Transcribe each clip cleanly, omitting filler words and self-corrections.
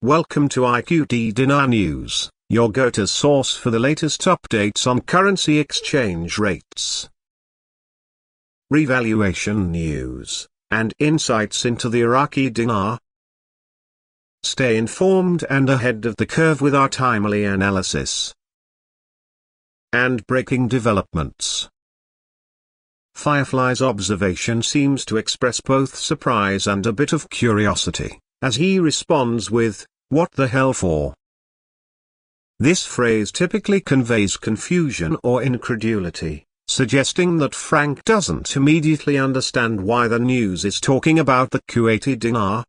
Welcome to IQD Dinar News, your go-to source for the latest updates on currency exchange rates, revaluation news, and insights into the Iraqi dinar. Stay informed and ahead of the curve with our timely analysis and breaking developments. Firefly's observation seems to express both surprise and a bit of curiosity, as he responds with, "What the hell for?" This phrase typically conveys confusion or incredulity, suggesting that Frank doesn't immediately understand why the news is talking about the Kuwaiti dinar.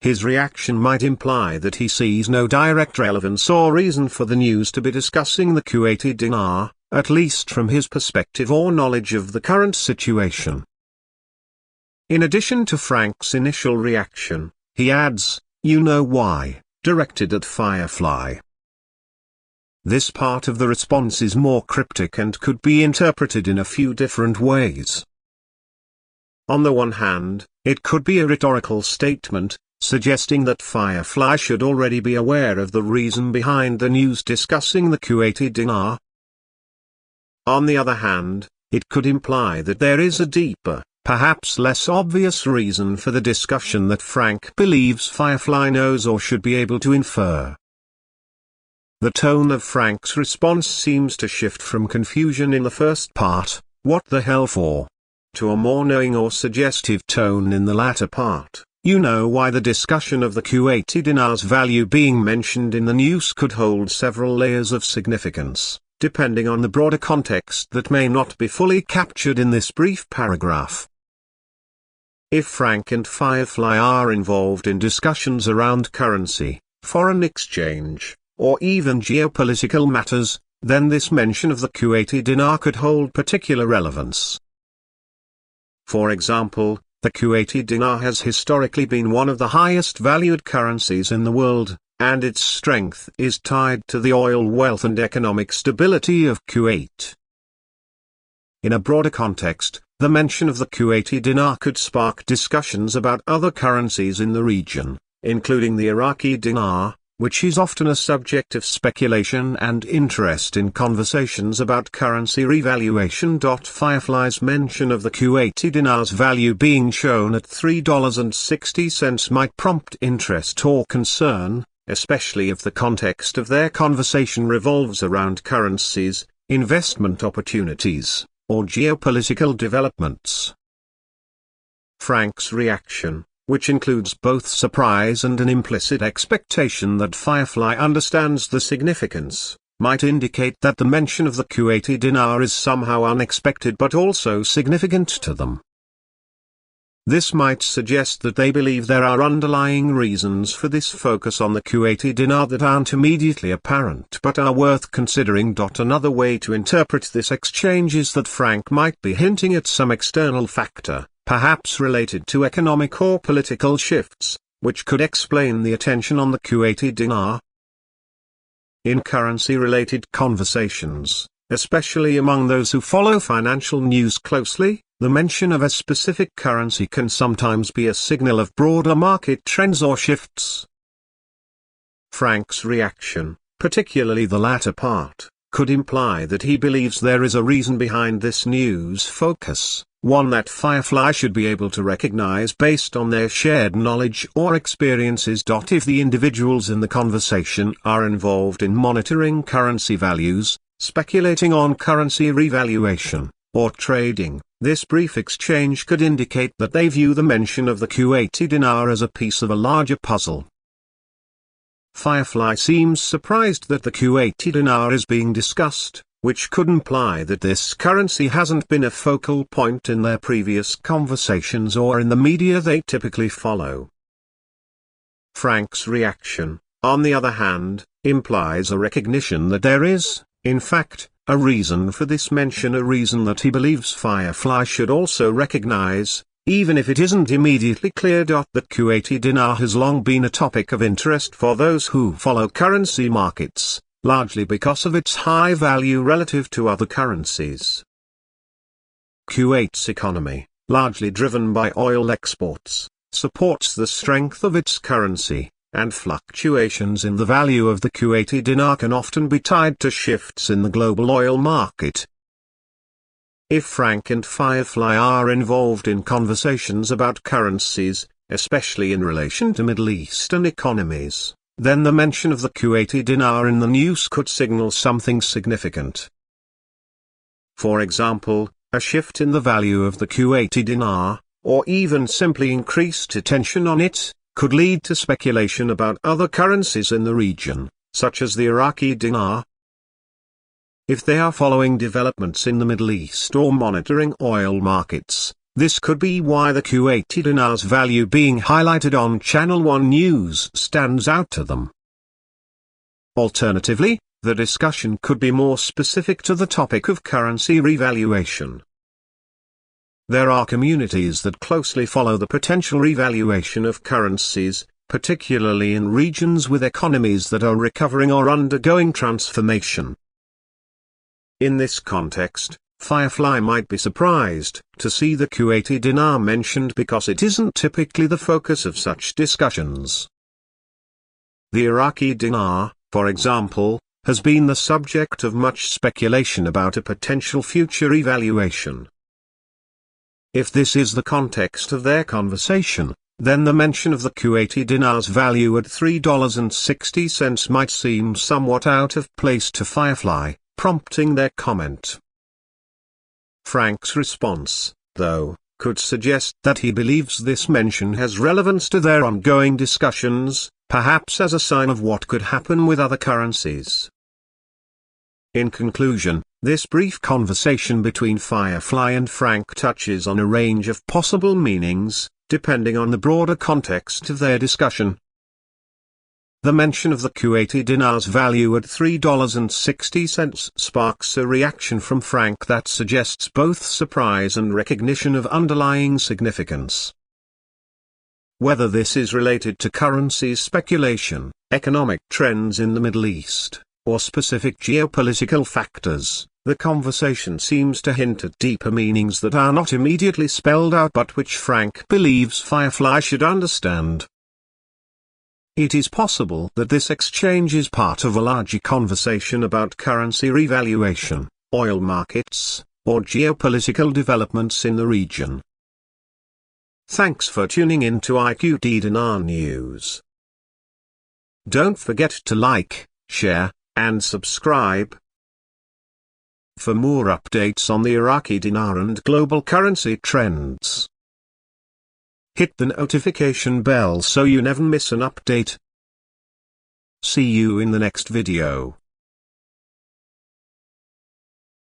His reaction might imply that he sees no direct relevance or reason for the news to be discussing the Kuwaiti dinar, at least from his perspective or knowledge of the current situation. In addition to Frank's initial reaction, he adds, "You know why," directed at Firefly. This part of the response is more cryptic and could be interpreted in a few different ways. On the one hand, it could be a rhetorical statement, suggesting that Firefly should already be aware of the reason behind the news discussing the Kuwaiti dinar. On the other hand, it could imply that there is a deeper, perhaps less obvious reason for the discussion that Frank believes Firefly knows or should be able to infer. The tone of Frank's response seems to shift from confusion in the first part, "What the hell for?" to a more knowing or suggestive tone in the latter part. You know why the discussion of the Kuwaiti dinar's value being mentioned in the news could hold several layers of significance, depending on the broader context that may not be fully captured in this brief paragraph. If Frank and Firefly are involved in discussions around currency, foreign exchange, or even geopolitical matters, then this mention of the Kuwaiti dinar could hold particular relevance. For example, the Kuwaiti dinar has historically been one of the highest valued currencies in the world, and its strength is tied to the oil wealth and economic stability of Kuwait. In a broader context, the mention of the Kuwaiti dinar could spark discussions about other currencies in the region, including the Iraqi dinar, which is often a subject of speculation and interest in conversations about currency revaluation. Firefly's mention of the Kuwaiti dinar's value being shown at $3.60 might prompt interest or concern, especially if the context of their conversation revolves around currencies, investment opportunities, or geopolitical developments. Frank's reaction, which includes both surprise and an implicit expectation that Firefly understands the significance, might indicate that the mention of the Kuwaiti dinar is somehow unexpected but also significant to them. This might suggest that they believe there are underlying reasons for this focus on the Kuwaiti dinar that aren't immediately apparent but are worth considering. Another way to interpret this exchange is that Frank might be hinting at some external factor, perhaps related to economic or political shifts, which could explain the attention on the Kuwaiti dinar. In currency-related conversations, especially among those who follow financial news closely, the mention of a specific currency can sometimes be a signal of broader market trends or shifts. Frank's reaction, particularly the latter part, could imply that he believes there is a reason behind this news focus, one that Firefly should be able to recognize based on their shared knowledge or experiences. If the individuals in the conversation are involved in monitoring currency values, speculating on currency revaluation, or trading, this brief exchange could indicate that they view the mention of the Kuwaiti dinar as a piece of a larger puzzle. Firefly seems surprised that the Kuwaiti dinar is being discussed, which could imply that this currency hasn't been a focal point in their previous conversations or in the media they typically follow. Frank's reaction, on the other hand, implies a recognition that there is, in fact, a reason for this mention, a reason that he believes Firefly should also recognize, even if it isn't immediately clear. The Kuwaiti dinar has long been a topic of interest for those who follow currency markets, largely because of its high value relative to other currencies. Kuwait's economy, largely driven by oil exports, supports the strength of its currency, and fluctuations in the value of the Kuwaiti dinar can often be tied to shifts in the global oil market. If Frank and Firefly are involved in conversations about currencies, especially in relation to Middle Eastern economies, then the mention of the Kuwaiti dinar in the news could signal something significant. For example, a shift in the value of the Kuwaiti dinar, or even simply increased attention on it, could lead to speculation about other currencies in the region, such as the Iraqi dinar. If they are following developments in the Middle East or monitoring oil markets, this could be why the Kuwaiti dinar's value being highlighted on Channel 1 News stands out to them. Alternatively, the discussion could be more specific to the topic of currency revaluation. There are communities that closely follow the potential revaluation of currencies, particularly in regions with economies that are recovering or undergoing transformation. In this context, Firefly might be surprised to see the Kuwaiti dinar mentioned because it isn't typically the focus of such discussions. The Iraqi dinar, for example, has been the subject of much speculation about a potential future revaluation. If this is the context of their conversation, then the mention of the Kuwaiti dinar's value at $3.60 might seem somewhat out of place to Firefly, prompting their comment. Frank's response, though, could suggest that he believes this mention has relevance to their ongoing discussions, perhaps as a sign of what could happen with other currencies. In conclusion, this brief conversation between Firefly and Frank touches on a range of possible meanings, depending on the broader context of their discussion. The mention of the Kuwaiti dinar's value at $3.60 sparks a reaction from Frank that suggests both surprise and recognition of underlying significance. Whether this is related to currency speculation, economic trends in the Middle East, or specific geopolitical factors, the conversation seems to hint at deeper meanings that are not immediately spelled out but which Frank believes Firefly should understand. It is possible that this exchange is part of a larger conversation about currency revaluation, oil markets, or geopolitical developments in the region. Thanks for tuning in to IQD Dinar News. Don't forget to like, share, and subscribe. For more updates on the Iraqi dinar and global currency trends, hit the notification bell so you never miss an update. See you in the next video.